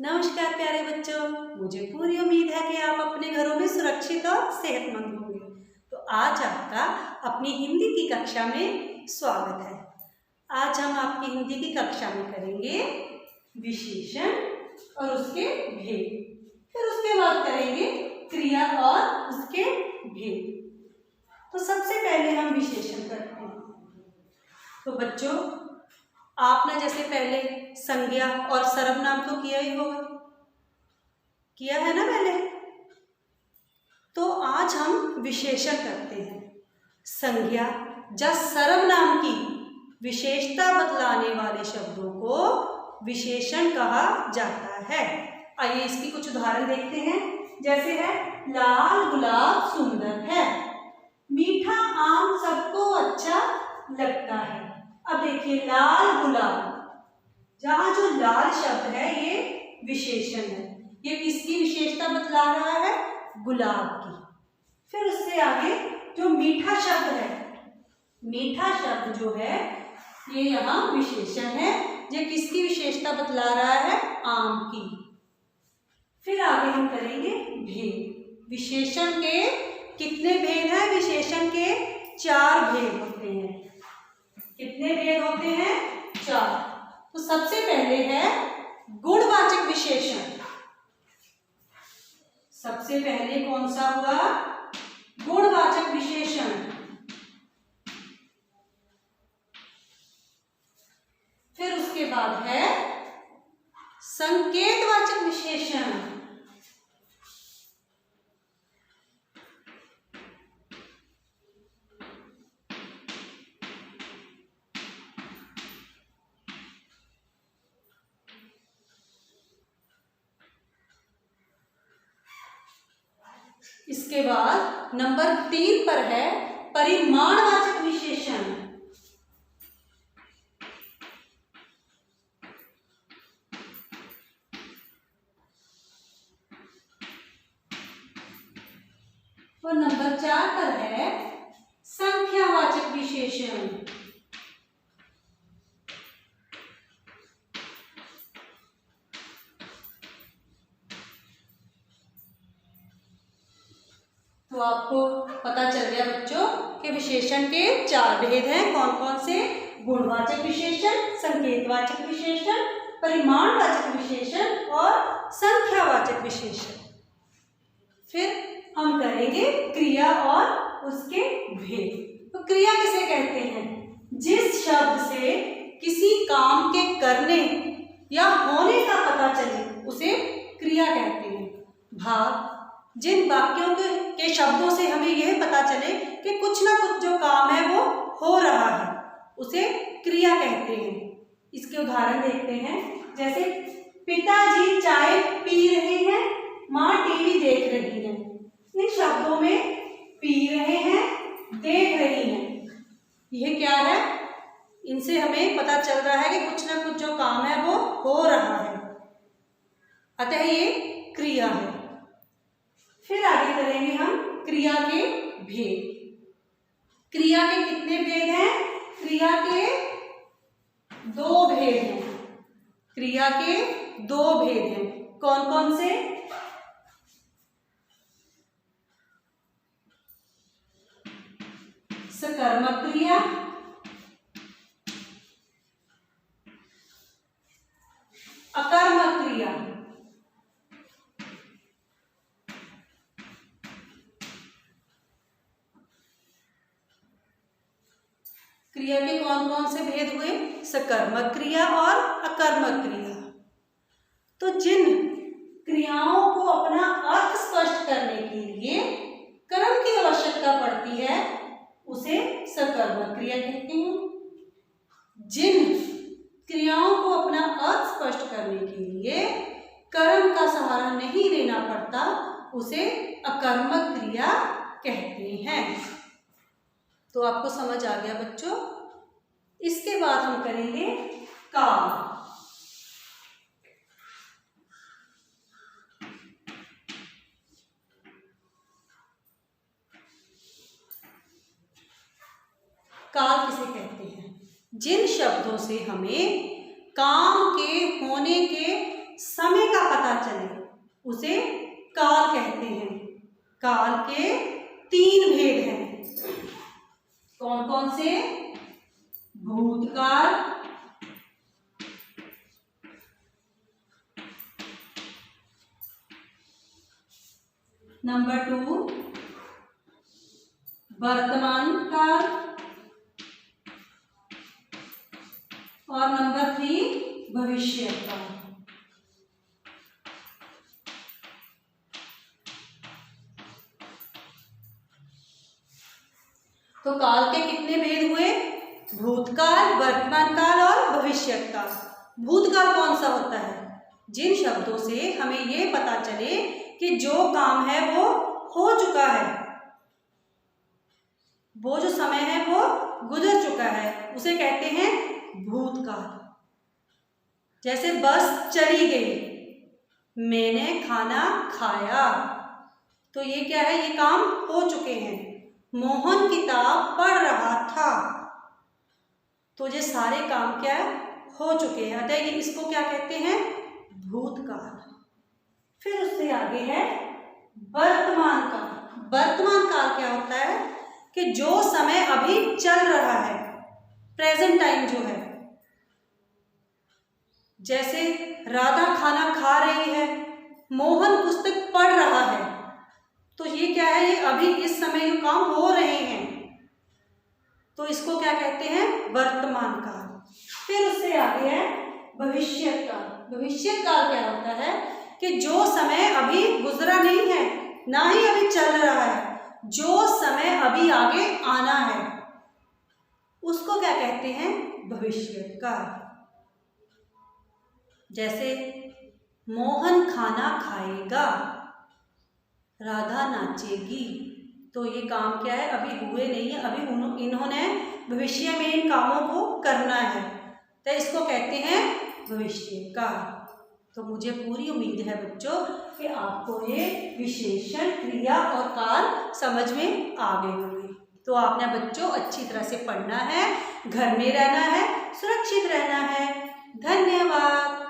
नमस्कार प्यारे बच्चों, मुझे पूरी उम्मीद है कि आप अपने घरों में सुरक्षित और सेहतमंद होंगे। तो आज आपका अपनी हिंदी की कक्षा में स्वागत है। आज हम आपकी हिंदी की कक्षा में करेंगे विशेषण और उसके भेद, फिर उसके बाद करेंगे क्रिया और उसके भेद। तो सबसे पहले हम विशेषण करते हैं। तो बच्चों, आपने जैसे पहले संज्ञा और सर्वनाम तो किया ही होगा, किया है ना पहले। तो आज हम विशेषण करते हैं। संज्ञा या सर्वनाम की विशेषता बतलाने वाले शब्दों को विशेषण कहा जाता है। आइए इसकी कुछ उदाहरण देखते हैं। जैसे है लाल गुलाब सुंदर है, मीठा आम सबको अच्छा लगता है। अब देखिए लाल गुलाब, जहां जो लाल शब्द है ये विशेषण है। ये किसकी विशेषता बतला रहा है? गुलाब की। फिर उससे आगे जो मीठा शब्द है, मीठा शब्द जो है ये यहाँ विशेषण है। ये किसकी विशेषता बतला रहा है? आम की। फिर आगे हम करेंगे भेद। विशेषण के कितने भेद हैं? विशेषण के 4 भेद होते हैं। कितने भेद होते हैं? 4। तो सबसे पहले है गुणवाचक विशेषण। सबसे पहले कौन सा हुआ? गुणवाचक विशेषण। फिर उसके बाद है संकेतवाचक विशेषण। इसके बाद नंबर 3 पर है परिमाणवाचक विशेषण। और नंबर 4 पर है संख्यावाचक विशेषण। तो आपको पता चल गया बच्चों कि विशेषण के 4 भेद हैं। कौन कौन से? गुणवाचक विशेषण, संकेतवाचक विशेषण, परिमाणवाचक विशेषण और संख्यावाचक विशेषण। फिर हम करेंगे क्रिया और उसके भेद। तो क्रिया किसे कहते हैं? जिस शब्द से किसी काम के करने या होने का पता चले उसे क्रिया कहते हैं। भाव, जिन वाक्यों के शब्दों से हमें यह पता चले कि कुछ ना कुछ जो काम है वो हो रहा है, उसे क्रिया कहते हैं। इसके उदाहरण देखते हैं। जैसे पिताजी चाय पी रहे हैं, माँ टीवी देख रही है। इन शब्दों में पी रहे हैं, देख रही हैं, यह क्या है? इनसे हमें पता चल रहा है कि कुछ ना कुछ जो काम है वो हो रहा है, अतः ये क्रिया है। फिर आगे करेंगे हम क्रिया के भेद। क्रिया के कितने भेद हैं? क्रिया के 2 भेद हैं। क्रिया के 2 भेद हैं। कौन कौन से? सकर्मक क्रिया, अकर्मक क्रिया। क्रिया के कौन कौन से भेद हुए? सकर्मक क्रिया और अकर्मक क्रिया। तो जिन क्रियाओं को अपना अर्थ स्पष्ट करने के लिए कर्म की आवश्यकता पड़ती है उसे सकर्मक क्रिया कहते हैं। जिन क्रियाओं को अपना अर्थ स्पष्ट करने के लिए कर्म का सहारा नहीं लेना पड़ता उसे अकर्मक क्रिया कहते हैं। तो आपको समझ आ गया बच्चों। इसके बाद हम करेंगे काल। काल किसे कहते हैं? जिन शब्दों से हमें काम के होने के समय का उसे काल कहते हैं। काल के 3 भेद हैं। कौन कौन से? भूतकाल, नंबर 2 वर्तमान काल, और नंबर 3 भविष्य काल। तो काल के कितने भेद हुए? भूतकाल, वर्तमान काल और भविष्य काल। भूतकाल कौन सा होता है? जिन शब्दों से हमें ये पता चले कि जो काम है वो हो चुका है, वो जो समय है वो गुजर चुका है, उसे कहते हैं भूतकाल। जैसे बस चली गई, मैंने खाना खाया, तो ये क्या है? ये काम हो चुके हैं। मोहन किताब पढ़ रहा था, तो ये सारे काम क्या है? हो चुके हैं। अतः ये इसको क्या कहते हैं? भूतकाल। फिर उससे आगे है वर्तमान काल। वर्तमान काल क्या होता है? कि जो समय अभी चल रहा है, प्रेजेंट टाइम जो है। जैसे राधा खाना खा रही है, मोहन पुस्तक पढ़ रहा है, तो ये क्या है? ये अभी इस समय जो काम हो रहे हैं, तो इसको क्या कहते हैं? वर्तमान काल। फिर उससे आगे है भविष्य काल। भविष्य काल क्या होता है? कि जो समय अभी गुजरा नहीं है, ना ही अभी चल रहा है, जो समय अभी आगे आना है, उसको क्या कहते हैं? भविष्य काल। जैसे मोहन खाना खाएगा, राधा नाचेगी, तो ये काम क्या है? अभी हुए नहीं है, अभी इन्होंने भविष्य में इन कामों को करना है, तो इसको कहते हैं भविष्य काल। तो मुझे पूरी उम्मीद है बच्चों कि आपको ये विशेषण, क्रिया और काल समझ में आ गए होंगे। तो आपने बच्चों अच्छी तरह से पढ़ना है, घर में रहना है, सुरक्षित रहना है। धन्यवाद।